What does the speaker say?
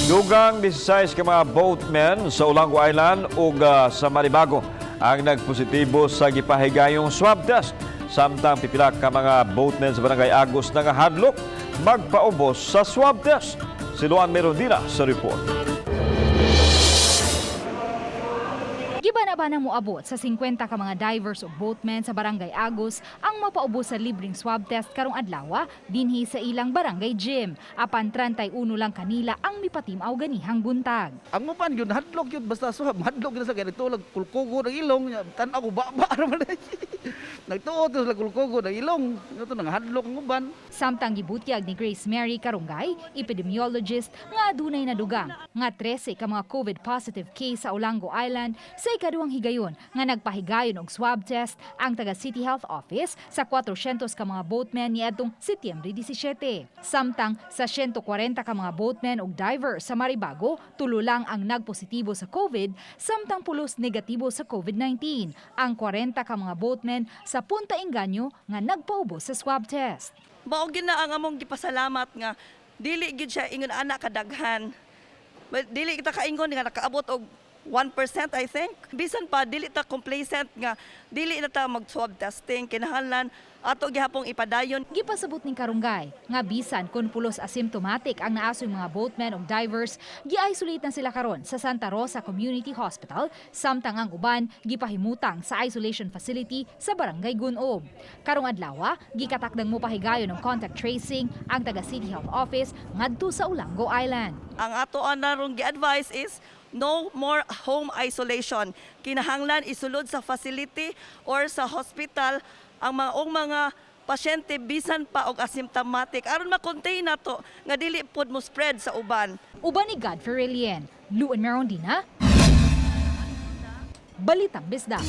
Dugang 16 ka mga boatmen sa Olango Island ug sa Maribago ang nagpositibo sa gipahigayong swab test. Samtang pipila ka mga boatmen sa Barangay Agos nga hadlok magpaubos sa swab test. Si Luan Merondina sa report. Giba na moabot sa 50 ka mga divers o boatmen sa Barangay Agos ang mapaubos sa libreng swab test karong adlaw dinhi sa ilang barangay gym. Apan 31 lang kanila ang mipatimaw ganihang buntag. Ang mupan yun, hadlok yun, basta swab, hadlok yun sa ganito, kulkugo ng ilong, tan ako baba naman. Nagtuot sa kulkugo ng ilong, ito nang hadlok ng uban. Samtang gibutyag ni Grace Mary Karungay, epidemiologist, nga adunay nadugang nga 13 ka mga COVID positive case sa Olango Island sa ikaduhang higayon nga nagpahigayon og swab test ang taga City Health Office sa 400 ka mga boatmen niadtong Setyembre 17. Samtang sa 140 ka mga boatmen ug diver sa Maribago, tulo lang ang nagpositibo sa COVID, samtang pulos negatibo sa COVID-19. Ang 40 ka mga boatmen sa Punta Engaño nga nagpaubos sa swab test. Mao gina ang among gipasalamat nga dili gid siya ingon anak kadaghan. Dili kita kaingon nga nakaabot og 1% I think. Bisan pa dili ta complacent nga dili na ta mag-swab testing kinahanglan ato gihapong ipadayon. Gipasabot ning Karunggay nga bisan kun pulos asymptomatic ang naasoy mga boatmen ug divers, gi-isolate na sila karon sa Santa Rosa Community Hospital, samtang ang uban gipahimutang sa isolation facility sa Barangay Gunob. Karong adlaw, gikatakdang mopahigayon ng contact tracing ang taga City Health Office ngadto sa Olango Island. Ang ato anarong gi-advise is no more home isolation. Kinahanglan isulod sa facility or sa hospital ang mga pasyente bisan pa og asymptomatic aron ma-contain nato nga dili pod mo spread sa uban. Uban ni Godfrey Relien, Luan Merondina, Balitang Bisda.